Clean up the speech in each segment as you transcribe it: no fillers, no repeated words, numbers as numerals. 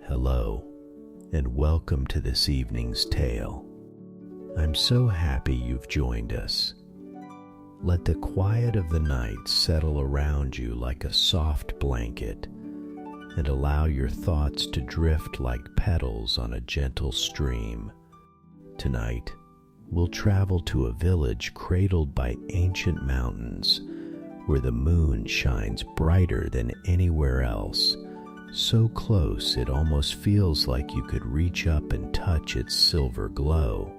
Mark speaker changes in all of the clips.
Speaker 1: Hello, and welcome to this evening's tale. I'm so happy you've joined us. Let the quiet of the night settle around you like a soft blanket, and allow your thoughts to drift like petals on a gentle stream. Tonight, we'll travel to a village cradled by ancient mountains, where the moon shines brighter than anywhere else, so close it almost feels like you could reach up and touch its silver glow.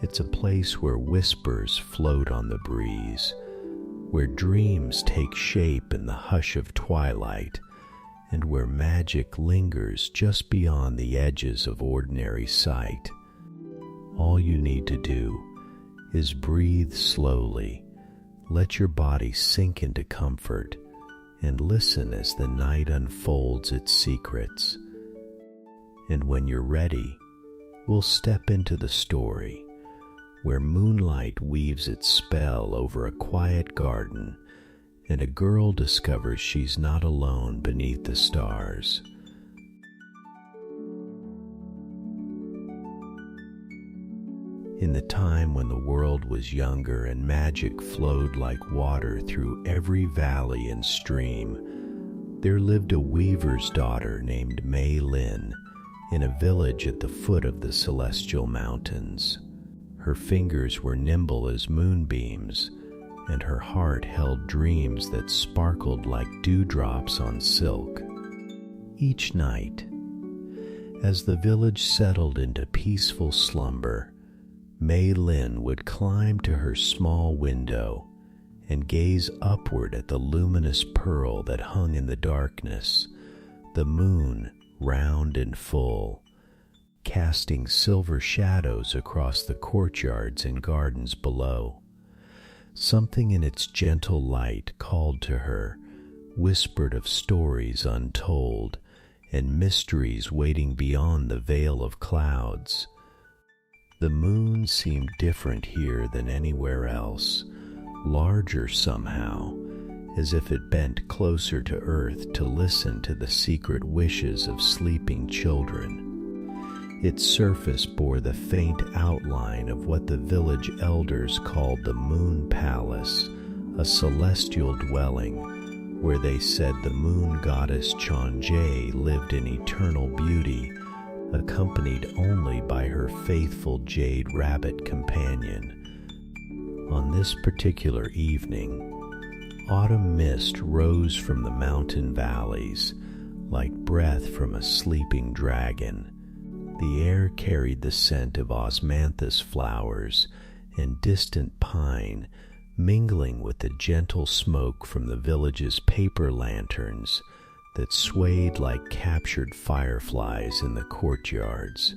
Speaker 1: It's a place where whispers float on the breeze, where dreams take shape in the hush of twilight, and where magic lingers just beyond the edges of ordinary sight. All you need to do is breathe slowly, let your body sink into comfort, and listen as the night unfolds its secrets. And when you're ready, we'll step into the story, where moonlight weaves its spell over a quiet garden, and a girl discovers she's not alone beneath the stars. In the time when the world was younger and magic flowed like water through every valley and stream, there lived a weaver's daughter named Mei Lin in a village at the foot of the celestial mountains. Her fingers were nimble as moonbeams, and her heart held dreams that sparkled like dewdrops on silk. Each night, as the village settled into peaceful slumber, Mei Lin would climb to her small window and gaze upward at the luminous pearl that hung in the darkness, the moon round and full, casting silver shadows across the courtyards and gardens below. Something in its gentle light called to her, whispered of stories untold and mysteries waiting beyond the veil of clouds. The moon seemed different here than anywhere else, larger somehow, as if it bent closer to earth to listen to the secret wishes of sleeping children. Its surface bore the faint outline of what the village elders called the Moon Palace, a celestial dwelling, where they said the moon goddess Chang'e lived in eternal beauty, accompanied only by her faithful jade rabbit companion. On this particular evening, autumn mist rose from the mountain valleys, like breath from a sleeping dragon. The air carried the scent of osmanthus flowers and distant pine, mingling with the gentle smoke from the village's paper lanterns that swayed like captured fireflies in the courtyards.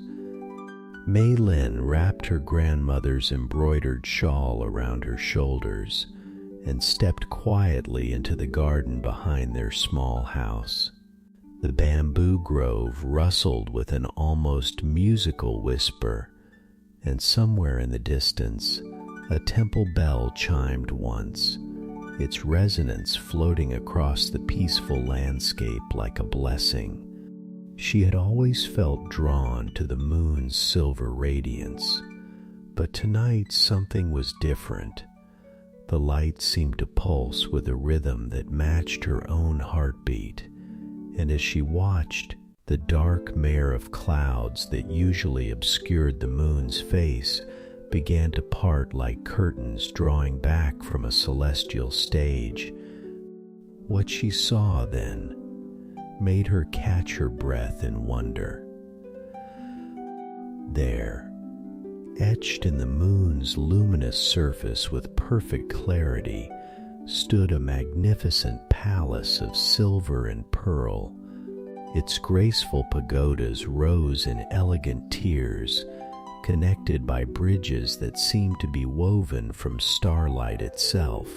Speaker 1: Mei Lin wrapped her grandmother's embroidered shawl around her shoulders and stepped quietly into the garden behind their small house. The bamboo grove rustled with an almost musical whisper, and somewhere in the distance, a temple bell chimed once, its resonance floating across the peaceful landscape like a blessing. She had always felt drawn to the moon's silver radiance, but tonight something was different. The light seemed to pulse with a rhythm that matched her own heartbeat, and as she watched, the dark mare of clouds that usually obscured the moon's face began to part like curtains drawing back from a celestial stage. What she saw then made her catch her breath in wonder. There, etched in the moon's luminous surface with perfect clarity, stood a magnificent palace of silver and pearl. Its graceful pagodas rose in elegant tiers, connected by bridges that seemed to be woven from starlight itself.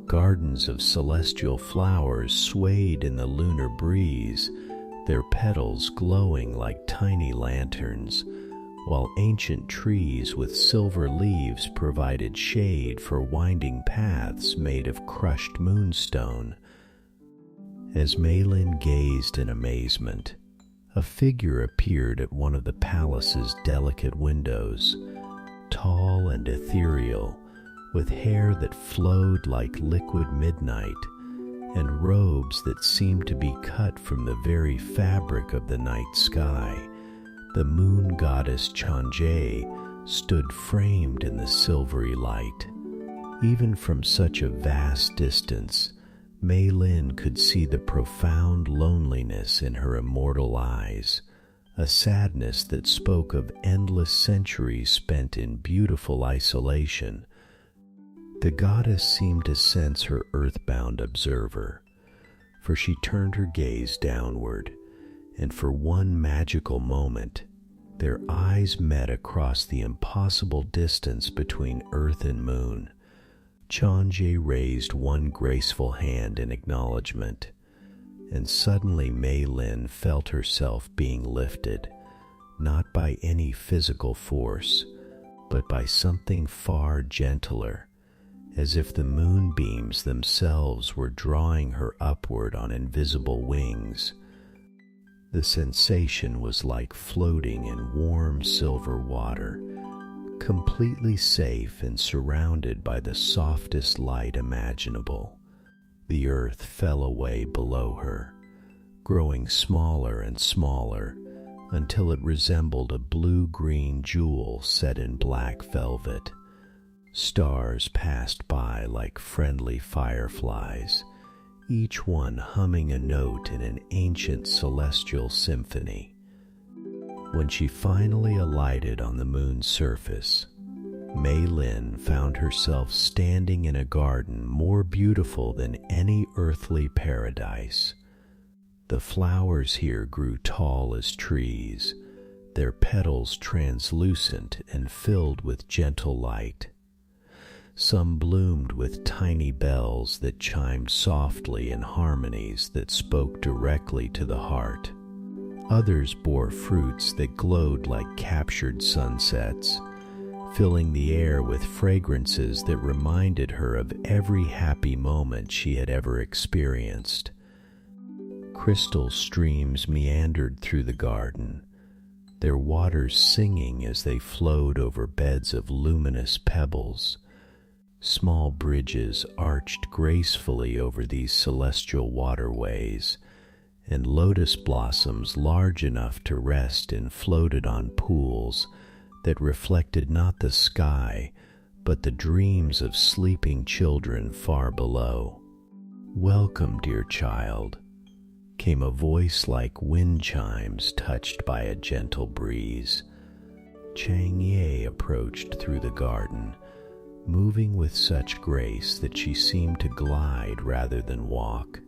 Speaker 1: Gardens of celestial flowers swayed in the lunar breeze, their petals glowing like tiny lanterns, while ancient trees with silver leaves provided shade for winding paths made of crushed moonstone. As Mei Lin gazed in amazement, A figure appeared at one of the palace's delicate windows, tall and ethereal, with hair that flowed like liquid midnight, and robes that seemed to be cut from the very fabric of the night sky. The moon goddess Chang'e stood framed in the silvery light. Even from such a vast distance, Mei Lin could see the profound loneliness in her immortal eyes, a sadness that spoke of endless centuries spent in beautiful isolation. The goddess seemed to sense her earthbound observer, for she turned her gaze downward, and for one magical moment, their eyes met across the impossible distance between earth and moon. Chang'e raised one graceful hand in acknowledgement, and suddenly Mei Lin felt herself being lifted, not by any physical force, but by something far gentler, as if the moonbeams themselves were drawing her upward on invisible wings. The sensation was like floating in warm silver water, completely safe and surrounded by the softest light imaginable. The earth fell away below her, growing smaller and smaller until it resembled a blue-green jewel set in black velvet. Stars passed by like friendly fireflies, each one humming a note in an ancient celestial symphony. When she finally alighted on the moon's surface, Mei Lin found herself standing in a garden more beautiful than any earthly paradise. The flowers here grew tall as trees, their petals translucent and filled with gentle light. Some bloomed with tiny bells that chimed softly in harmonies that spoke directly to the heart. Others bore fruits that glowed like captured sunsets, filling the air with fragrances that reminded her of every happy moment she had ever experienced. Crystal streams meandered through the garden, their waters singing as they flowed over beds of luminous pebbles. Small bridges arched gracefully over these celestial waterways, and lotus blossoms large enough to rest in floated on pools that reflected not the sky, but the dreams of sleeping children far below. "Welcome, dear child," came a voice like wind chimes touched by a gentle breeze. Chang'e approached through the garden, moving with such grace that she seemed to glide rather than walk.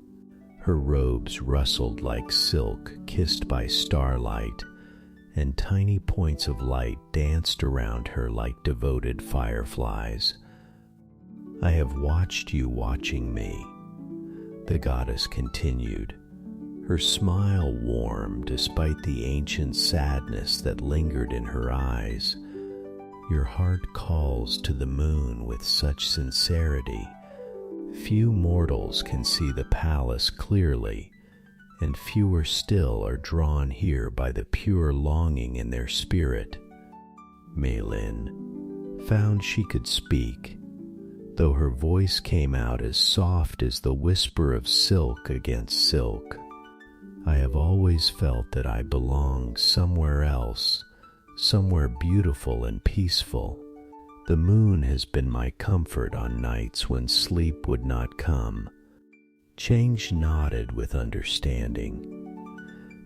Speaker 1: Her robes rustled like silk kissed by starlight, and tiny points of light danced around her like devoted fireflies. "I have watched you watching me," the goddess continued, her smile warm despite the ancient sadness that lingered in her eyes. "Your heart calls to the moon with such sincerity. Few mortals can see the palace clearly, and fewer still are drawn here by the pure longing in their spirit." Mei Lin found she could speak, though her voice came out as soft as the whisper of silk against silk. "I have always felt that I belonged somewhere else, somewhere beautiful and peaceful. The moon has been my comfort on nights when sleep would not come." Chang'e nodded with understanding.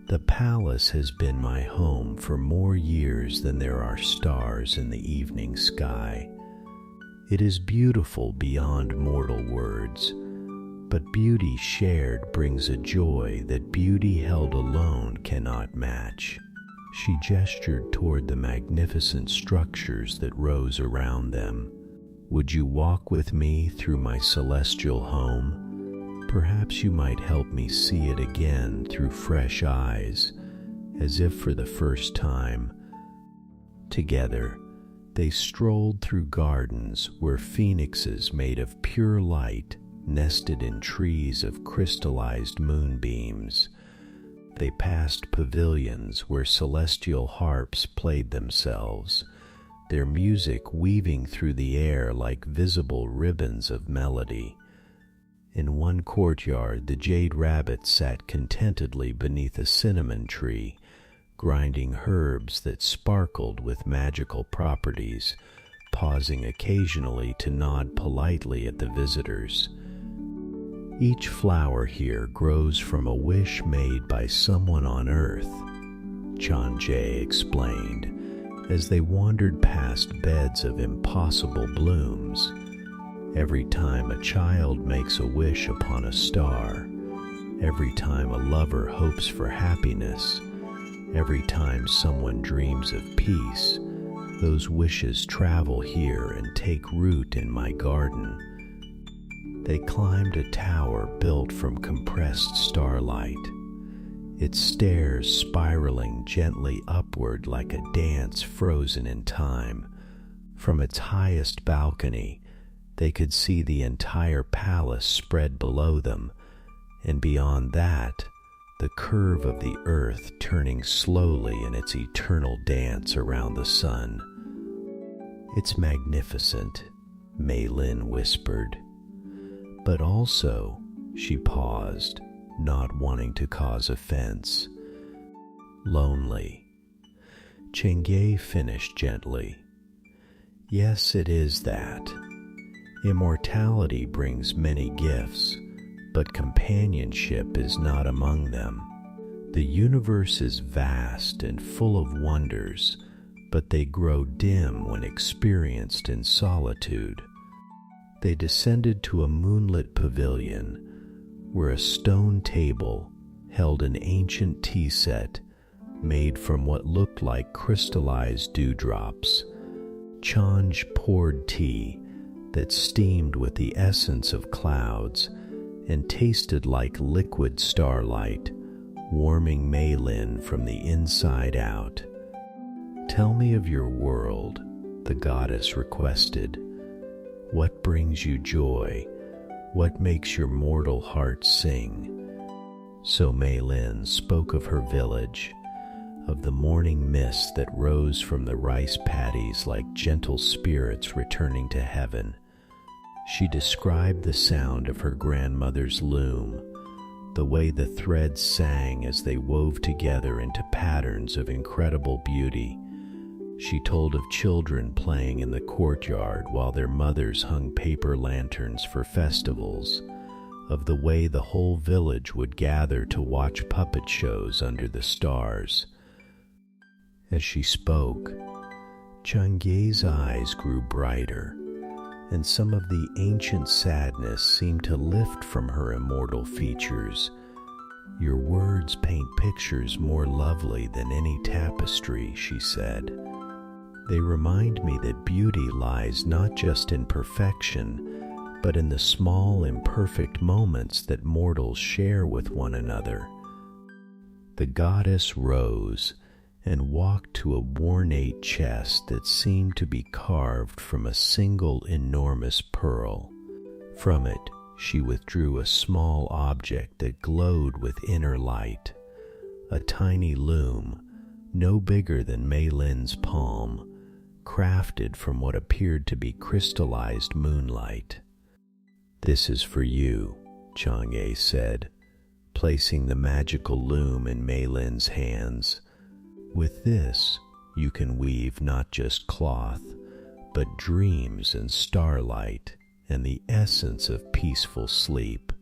Speaker 1: "The palace has been my home for more years than there are stars in the evening sky. It is beautiful beyond mortal words, but beauty shared brings a joy that beauty held alone cannot match." She gestured toward the magnificent structures that rose around them. "Would you walk with me through my celestial home? Perhaps you might help me see it again through fresh eyes, as if for the first time." Together, they strolled through gardens where phoenixes made of pure light nested in trees of crystallized moonbeams. they passed pavilions where celestial harps played themselves, their music weaving through the air like visible ribbons of melody. In one courtyard, the jade rabbit sat contentedly beneath a cinnamon tree, grinding herbs that sparkled with magical properties, pausing occasionally to nod politely at the visitors. Each flower here grows from a wish made by someone on earth, Chang'e explained, as they wandered past beds of impossible blooms. Every time a child makes a wish upon a star, every time a lover hopes for happiness, every time someone dreams of peace, those wishes travel here and take root in my garden. They climbed a tower built from compressed starlight, its stairs spiraling gently upward like a dance frozen in time. From its highest balcony, they could see the entire palace spread below them, and beyond that, the curve of the earth turning slowly in its eternal dance around the sun. "It's magnificent," Mei Lin whispered. "But also," she paused, not wanting to cause offense, "lonely." Chang'e finished gently. "Yes, it is that. Immortality brings many gifts, but companionship is not among them. The universe is vast and full of wonders, but they grow dim when experienced in solitude." They descended to a moonlit pavilion where a stone table held an ancient tea set made from what looked like crystallized dewdrops. Chang'e poured tea that steamed with the essence of clouds and tasted like liquid starlight, warming Mei Lin from the inside out. "Tell me of your world," the goddess requested. "What brings you joy? What makes your mortal heart sing?" So Mei Lin spoke of her village, of the morning mist that rose from the rice paddies like gentle spirits returning to heaven. She described the sound of her grandmother's loom, the way the threads sang as they wove together into patterns of incredible beauty. She told of children playing in the courtyard while their mothers hung paper lanterns for festivals, of the way the whole village would gather to watch puppet shows under the stars. As she spoke, Chang'e's eyes grew brighter, and some of the ancient sadness seemed to lift from her immortal features. "Your words paint pictures more lovely than any tapestry," she said. "They remind me that beauty lies not just in perfection, but in the small, imperfect moments that mortals share with one another." The goddess rose and walked to a ornate chest that seemed to be carved from a single enormous pearl. From it, she withdrew a small object that glowed with inner light, a tiny loom, no bigger than Mei Lin's palm, crafted from what appeared to be crystallized moonlight. "This is for you," Chang'e said, placing the magical loom in Mei Lin's hands. "With this, you can weave not just cloth, but dreams and starlight and the essence of peaceful sleep.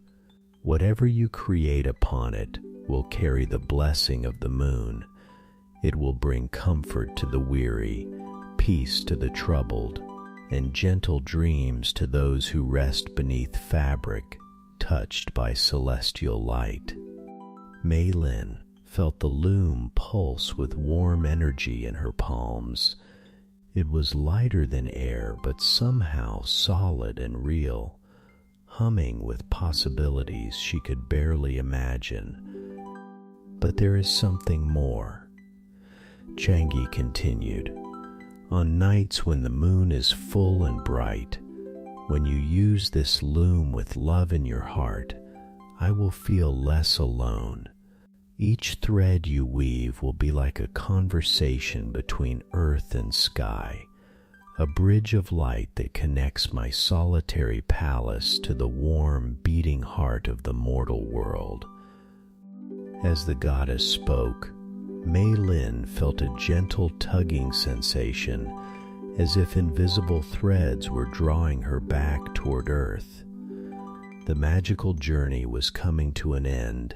Speaker 1: Whatever you create upon it will carry the blessing of the moon. It will bring comfort to the weary, peace to the troubled, and gentle dreams to those who rest beneath fabric touched by celestial light." Mei Lin felt the loom pulse with warm energy in her palms. It was lighter than air, but somehow solid and real, humming with possibilities she could barely imagine. "But there is something more," Chang'e continued. "On nights when the moon is full and bright, when you use this loom with love in your heart, I will feel less alone. Each thread you weave will be like a conversation between earth and sky, a bridge of light that connects my solitary palace to the warm, beating heart of the mortal world." As the goddess spoke, Mei Lin felt a gentle tugging sensation, as if invisible threads were drawing her back toward earth. The magical journey was coming to an end,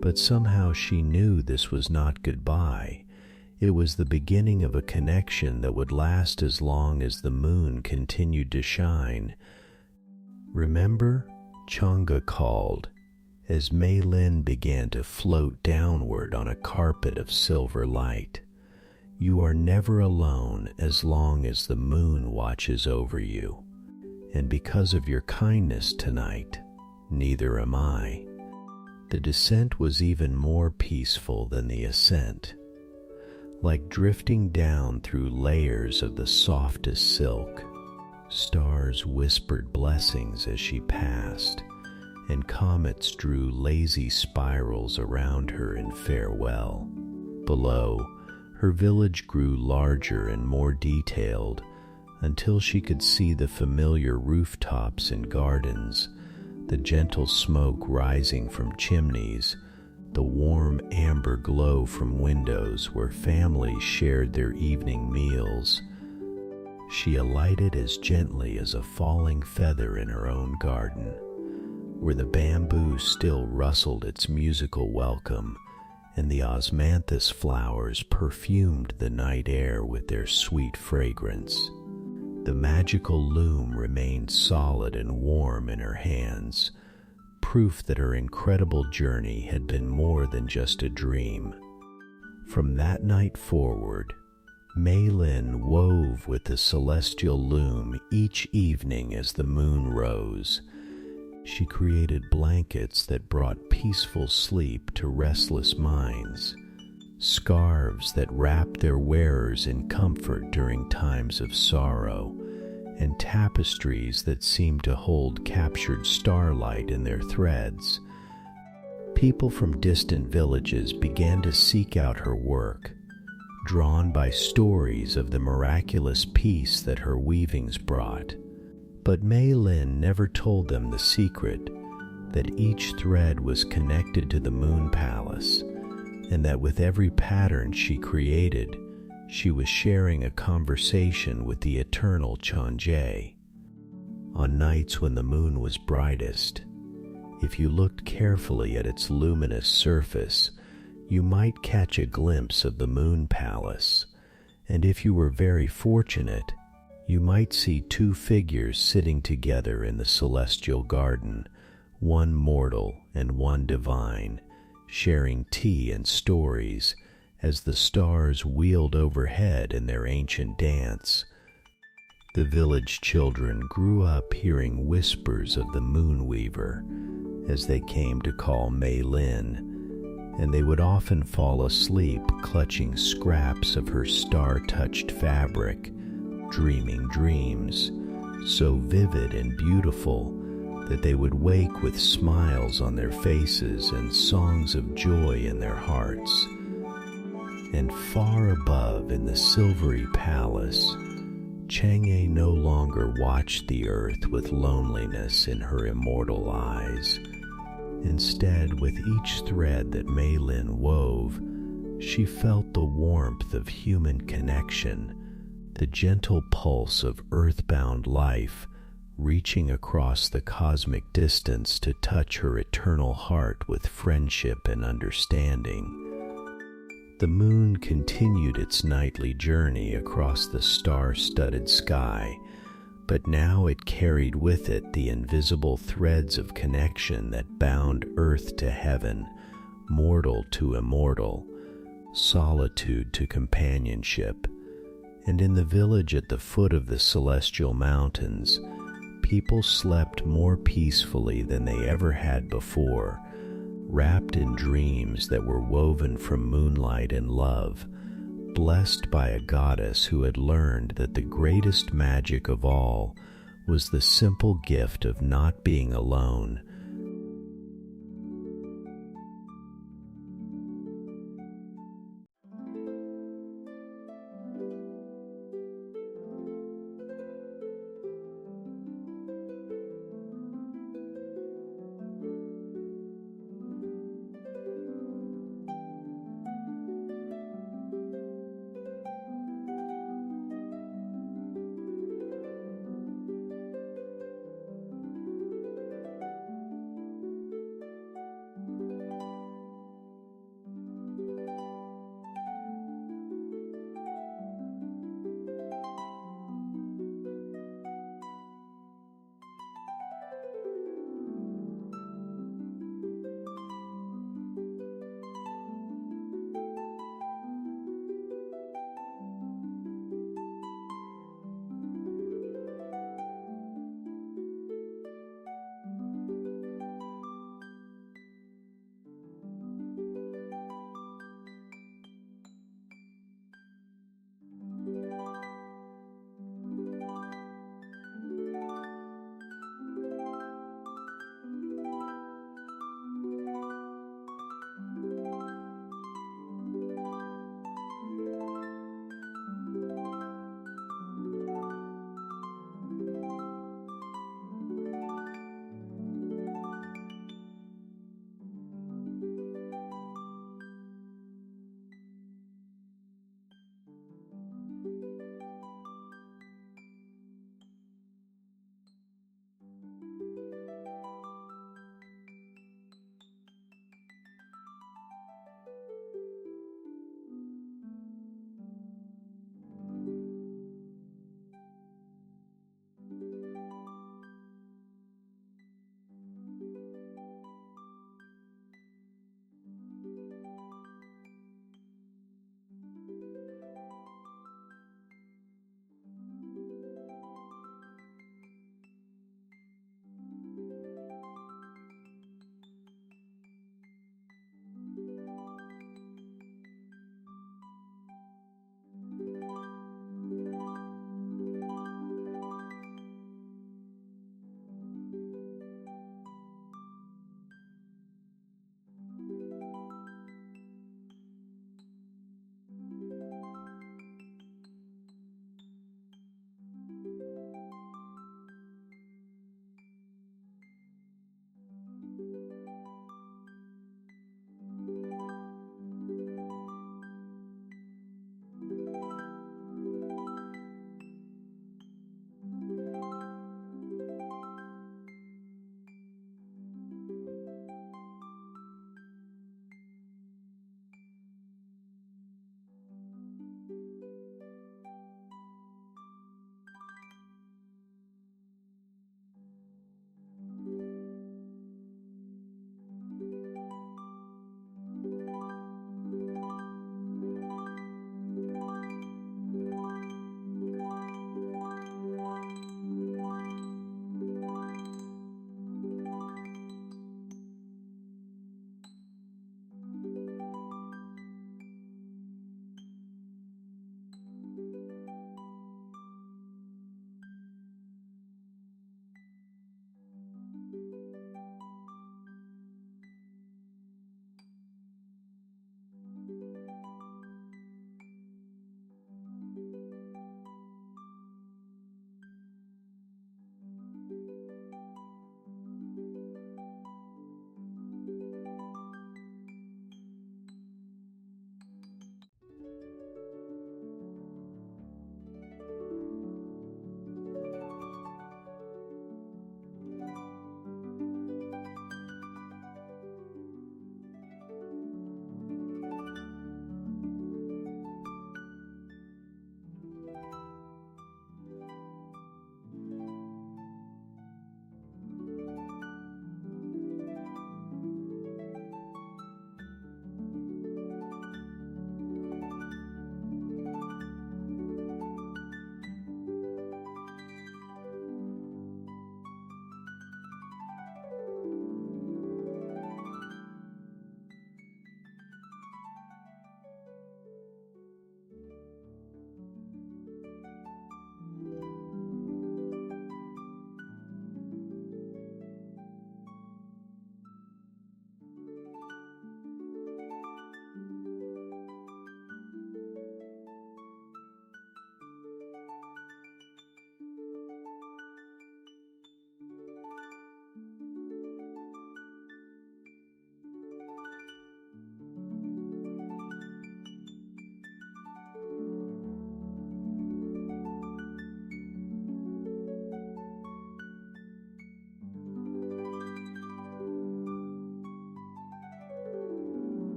Speaker 1: but somehow she knew this was not goodbye. It was the beginning of a connection that would last as long as the moon continued to shine. "Remember?" Chang'e called, as Mei Lin began to float downward on a carpet of silver light. "You are never alone as long as the moon watches over you. And because of your kindness tonight, neither am I." The descent was even more peaceful than the ascent. Like drifting down through layers of the softest silk, stars whispered blessings as she passed, and comets drew lazy spirals around her in farewell. Below, her village grew larger and more detailed until she could see the familiar rooftops and gardens, the gentle smoke rising from chimneys, the warm amber glow from windows where families shared their evening meals. She alighted as gently as a falling feather in her own garden, where the bamboo still rustled its musical welcome, and the osmanthus flowers perfumed the night air with their sweet fragrance. The magical loom remained solid and warm in her hands, proof that her incredible journey had been more than just a dream. From that night forward, Mei Lin wove with the celestial loom each evening as the moon rose. She created blankets that brought peaceful sleep to restless minds, scarves that wrapped their wearers in comfort during times of sorrow, and tapestries that seemed to hold captured starlight in their threads. People from distant villages began to seek out her work, drawn by stories of the miraculous peace that her weavings brought. But Mei Lin never told them the secret that each thread was connected to the moon palace, and that with every pattern she created, she was sharing a conversation with the eternal Chang'e. On nights when the moon was brightest, if you looked carefully at its luminous surface, you might catch a glimpse of the moon palace, and if you were very fortunate, you might see two figures sitting together in the celestial garden, one mortal and one divine, sharing tea and stories as the stars wheeled overhead in their ancient dance. The village children grew up hearing whispers of the moon weaver, as they came to call Mei Lin, and they would often fall asleep clutching scraps of her star-touched fabric, dreaming dreams so vivid and beautiful that they would wake with smiles on their faces and songs of joy in their hearts. And far above in the silvery palace, Chang'e no longer watched the earth with loneliness in her immortal eyes. Instead, with each thread that Mei Lin wove, she felt the warmth of human connection, the gentle pulse of earthbound life reaching across the cosmic distance to touch her eternal heart with friendship and understanding. The moon continued its nightly journey across the star-studded sky, but now it carried with it the invisible threads of connection that bound earth to heaven, mortal to immortal, solitude to companionship. And in the village at the foot of the celestial mountains, people slept more peacefully than they ever had before, wrapped in dreams that were woven from moonlight and love, blessed by a goddess who had learned that the greatest magic of all was the simple gift of not being alone,